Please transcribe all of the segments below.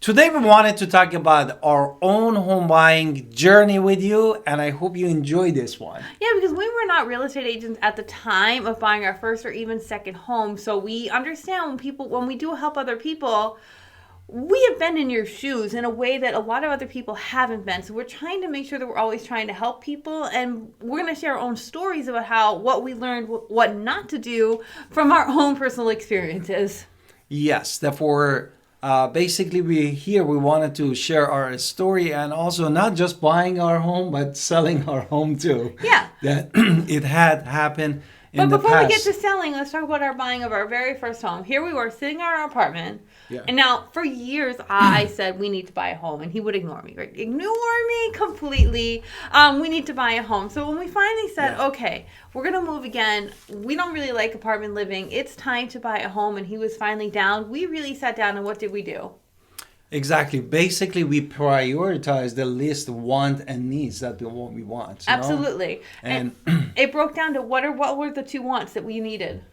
Today we wanted to talk about our own home buying journey with you, and I hope you enjoy this one. Yeah, because we were not real estate agents at the time of buying our first or even second home. So we understand when we do help other people, we have been in your shoes in a way that a lot of other people haven't been. So we're trying to make sure that we're always trying to help people, and we're going to share our own stories about what we learned, what not to do from our own personal experiences. Yes, therefore, basically we wanted to share our story and also not just buying our home, but selling our home too. Yeah. That it had happened in But the before we past. get to selling, let's talk about our buying of our very first home. Here we were sitting in our apartment. Yeah. And now, for years, I said, we need to buy a home. And he would ignore me, right? Ignore me completely. We need to buy a home. So when we finally said, okay, we're going to move again. We don't really like apartment living. It's time to buy a home. And he was finally down. We really sat down, and what did we do? Exactly. Basically, we prioritize the list of want and needs that what we want. Absolutely. And it broke down to what were the two wants that we needed?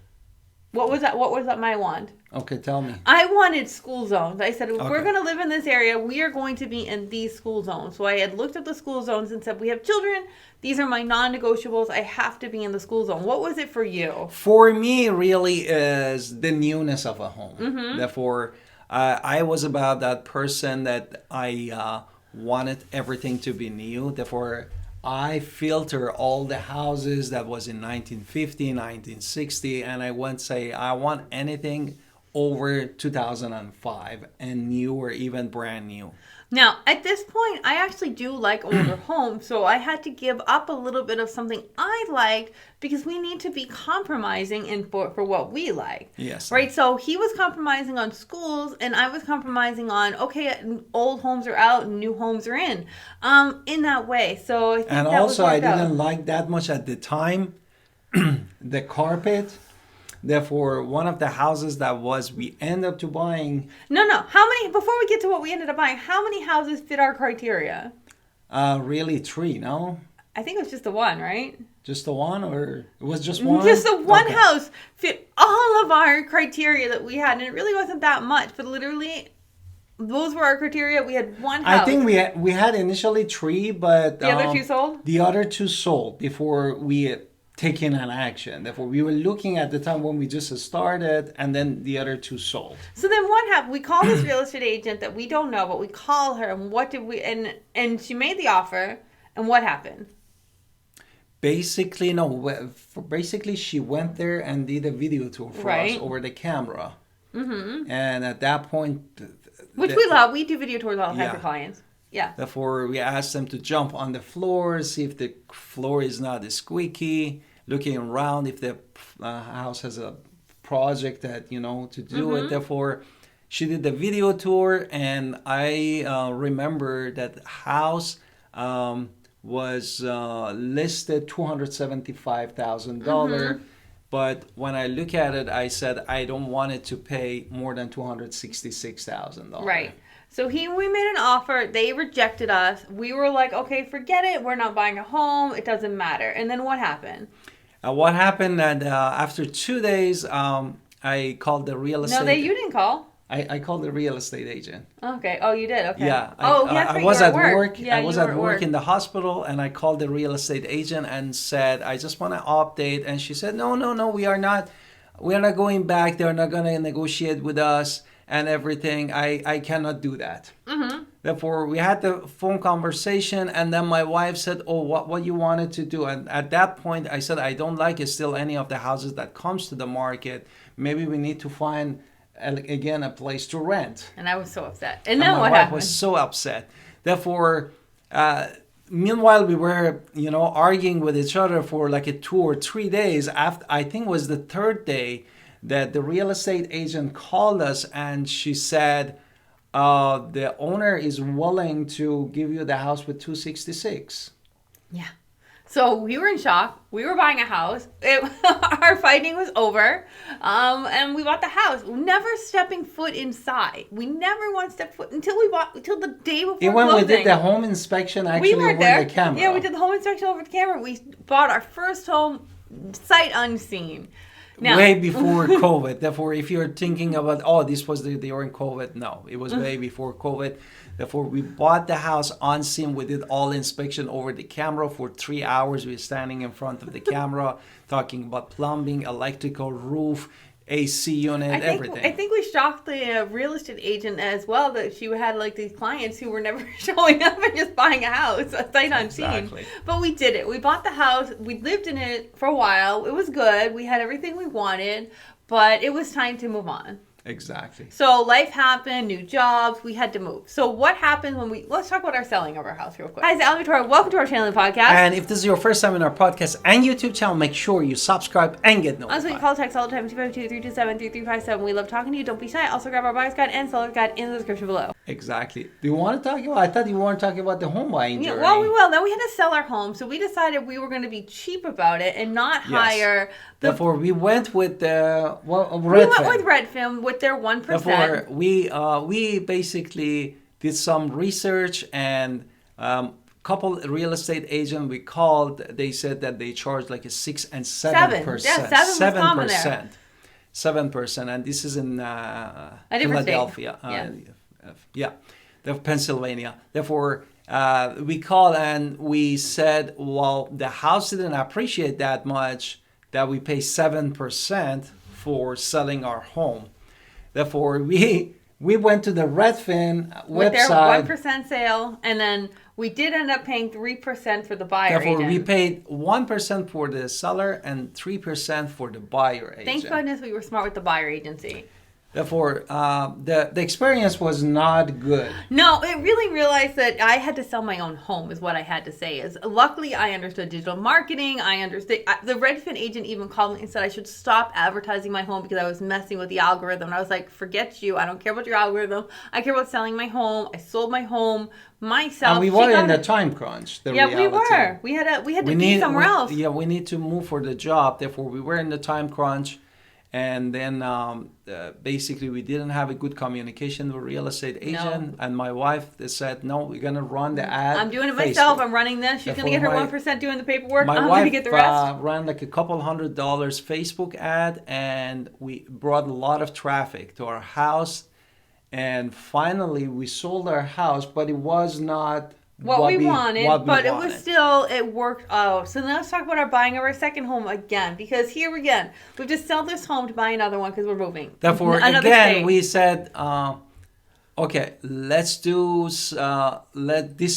What was that my want? Okay, tell me. I wanted school zones. I said, if we're going to live in this area, we are going to be in these school zones. So I had looked at the school zones and said, we have children. These are my non-negotiables. I have to be in the school zone. What was it for you? For me, really is the newness of a home. Mm-hmm. Therefore, I was about that person that I wanted everything to be new. Therefore, I filter all the houses that was in 1950, 1960, and I went say I want anything over 2005 and new or even brand new. Now, at this point, I actually do like older homes, so I had to give up a little bit of something I liked because we need to be compromising for what we like. Yes. Right? So he was compromising on schools, and I was compromising on, okay, old homes are out and new homes are in that way. So I think and that also, I didn't out. like that much at the time the carpet. Therefore, one of the houses that we end up to buying. No. How many, before we get to what we ended up buying, how many houses fit our criteria? Really 3, no? I think it was just the one, right? Just the one, or it was just one? Just the one Okay. house fit all of our criteria that we had, and it really wasn't that much, but literally, those were our criteria. We had one house. I think we had initially 3, but The other 2 sold? The other 2 sold before we taking an action. Therefore, we were looking at the time when we just started, and then the other 2 sold. So then what happened? We call this real estate agent that we don't know, but we call her, and what did we, and she made the offer, and what happened? Basically, no. Basically, she went there and did a video tour for us over the camera. Mm-hmm. And at that point, which we love. We do video tours all the time for clients. Yeah. Therefore, we asked them to jump on the floor, see if the floor is not squeaky, looking around if the house has a project that, to do it. Therefore, she did the video tour, and I remember that the house was listed $275,000. But when I look at it, I said I don't want it to pay more than $266,000. Right. So we made an offer. They rejected us. We were like, okay, forget it. We're not buying a home. It doesn't matter. And then what happened? What happened that after 2 days, I called the real estate. No, you didn't call. I called the real estate agent. Okay. Oh, you did. Okay. Yeah. I was at work. Yeah, I was at work in the hospital, and I called the real estate agent and said, I just want to update. And she said, no, we are not going back. They're not going to negotiate with us and everything. I cannot do that. Mm-hmm. Therefore, we had the phone conversation, and then my wife said, oh, what you wanted to do. And at that point, I said, I don't like still any of the houses that comes to the market. Maybe we need to find again a place to rent. And I was so upset. And then what happened? My wife happened? was so upset. Therefore, meanwhile we were arguing with each other for like 2 or 3 days. After, I think it was the 3rd day, that the real estate agent called us, and she said the owner is willing to give you the house with $266,000. Yeah. So we were in shock. We were buying a house. Our fighting was over. And we bought the house. Never stepping foot inside. We never once stepped foot until the day before Even when closing. we did the home inspection actually we weren't over there. the camera. Yeah, we did the home inspection over the camera. We bought our first home sight unseen. way before COVID. Therefore, if you're thinking about, oh, this was during COVID, no, it was way before COVID. Therefore, we bought the house on scene. We did all inspection over the camera for 3 hours. We were standing in front of the camera, talking about plumbing, electrical, roof, AC unit, everything. I think we shocked the real estate agent as well, that she had like these clients who were never showing up and just buying a house, a sight unseen. But we did it. We bought the house. We lived in it for a while. It was good. We had everything we wanted, but it was time to move on. Exactly. So life happened, new jobs, we had to move. So what happened when let's talk about our selling of our house real quick. Hi, it's Alan Victoria. Welcome to our channel and podcast. And if this is your first time in our podcast and YouTube channel, make sure you subscribe and get notified. Also, you call text all the time, 252-327-3357. We love talking to you. Don't be shy. Also, grab our buyer's guide and seller's guide in the description below. Exactly. Do you want to talk about, I thought you weren't talking about the home buying journey. Well, we will. Then we had to sell our home. So we decided we were going to be cheap about it and not hire Therefore, we went with Redfin. We went with Redfin with their 1%. Therefore, we basically did some research, and couple real estate agent we called. They said that they charge like a 6 and 7%. Yeah, 7%. 7%, and this is in Philadelphia. Pennsylvania. Therefore, we called and we said, well, the house didn't appreciate that much that we pay 7% for selling our home. Therefore, we went to the Redfin website. With their 1% sale, and then we did end up paying 3% for the buyer agent. Therefore, we paid 1% for the seller and 3% for the buyer agent. Thank goodness we were smart with the buyer agency. Therefore, the experience was not good. No, it really realized that I had to sell my own home is what I had to say. Is luckily I understood digital marketing. I understood. The Redfin agent even called me and said I should stop advertising my home because I was messing with the algorithm. And I was like, forget you. I don't care about your algorithm. I care about selling my home. I sold my home myself. And we were in the time crunch. We were. We had to be somewhere else. Yeah, we need to move for the job. Therefore, we were in the time crunch. And then basically we didn't have a good communication with real estate agent. And my wife said, no, we're going to run the ad. I'm doing it myself. I'm running this. She's going to get her 1% doing the paperwork. I'm going to get the rest. My wife ran like a couple $100 Facebook ad, and we brought a lot of traffic to our house. And finally we sold our house, but it was not what we wanted. It worked out. So now let's talk about our buying of our second home again, because here again, we have to sell this home to buy another one because we're moving. Therefore, again, we said, okay, let's do. This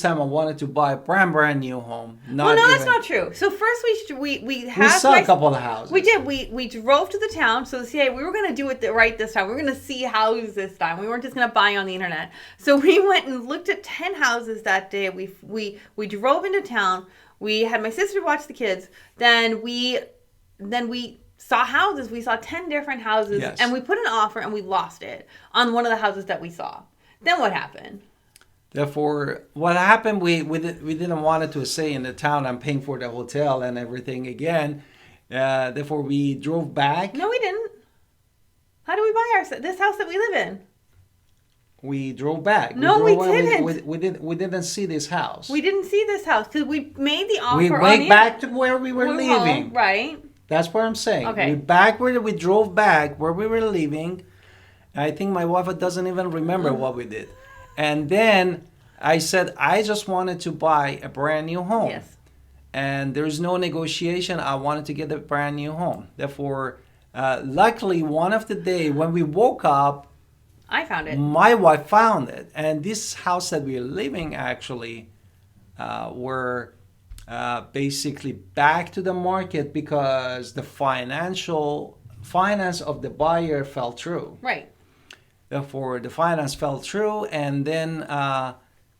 time I wanted to buy a brand new home. That's not true. So first we saw a couple of houses. We did. We drove to the town. So we were going to do it right this time. We were going to see houses this time. We weren't just going to buy on the internet. So we went and looked at 10 houses that day. We drove into town. We had my sister watch the kids. Then we saw houses. We saw 10 different houses, and we put an offer and we lost it on one of the houses that we saw. Then what happened? Therefore, what happened, we didn't want it to stay in the town. I'm paying for the hotel and everything again. Therefore, we drove back. No, we didn't. How do we buy this house that we live in? We drove back. No, we didn't. We didn't see this house. We didn't see this house because we made the offer. We went back to where we were leaving. Home, right. That's what I'm saying. Okay. We drove back where we were leaving. I think my wife doesn't even remember what we did. And then I said, I just wanted to buy a brand new home. Yes. And there's no negotiation. I wanted to get a brand new home. Therefore, luckily, one of the day when we woke up, I found it. My wife found it. And this house that we're living actually were basically back to the market because the finance of the buyer fell through. Right. Therefore, the finance fell through, and then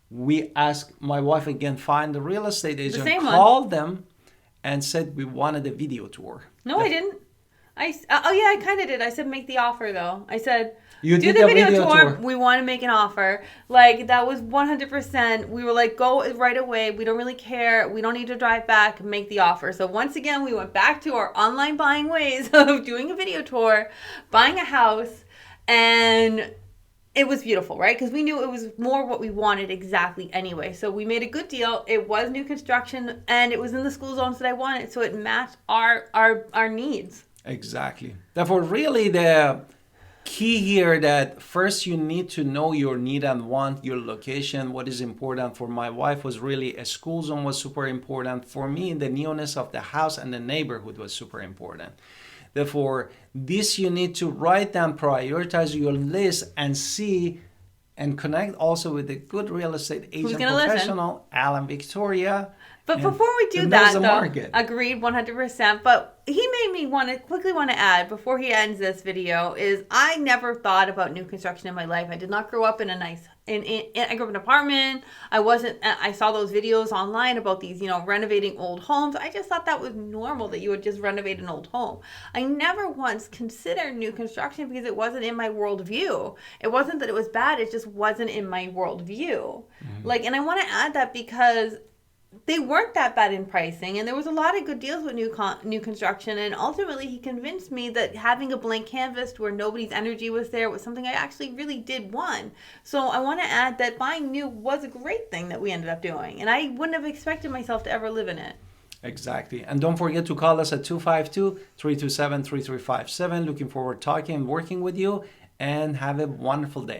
we asked my wife again, find the real estate agent, called them, and said we wanted a video tour. No, I didn't. I kind of did. I said make the offer though. I said do the video tour. We want to make an offer. Like that was 100%. We were like, go right away. We don't really care. We don't need to drive back. Make the offer. So once again, we went back to our online buying ways of doing a video tour, buying a house. And it was beautiful, right? Because we knew it was more what we wanted exactly anyway. So we made a good deal. It was new construction, and it was in the school zones that I wanted. So it matched our needs. Exactly. Therefore, really the key here that first you need to know your need and want, your location, what is important. For my wife was really a school zone was super important. For me, the newness of the house and the neighborhood was super important. Therefore, this you need to write down, prioritize your list, and see and connect also with a good real estate agent professional, Alan Victoria. But before we do that, though, agreed 100%. But he made me quickly want to add, before he ends this video, is I never thought about new construction in my life. I did not grow up in a nice, I grew up in an apartment. I saw those videos online about these, renovating old homes. I just thought that was normal, that you would just renovate an old home. I never once considered new construction because it wasn't in my worldview. It wasn't that it was bad, it just wasn't in my worldview. And I want to add that because they weren't that bad in pricing, and there was a lot of good deals with new construction, and ultimately he convinced me that having a blank canvas where nobody's energy was there was something I actually really did want. So I want to add that buying new was a great thing that we ended up doing, and I wouldn't have expected myself to ever live in it. Exactly. And don't forget to call us at 252-327-3357. Looking forward to talking and working with you, and have a wonderful day.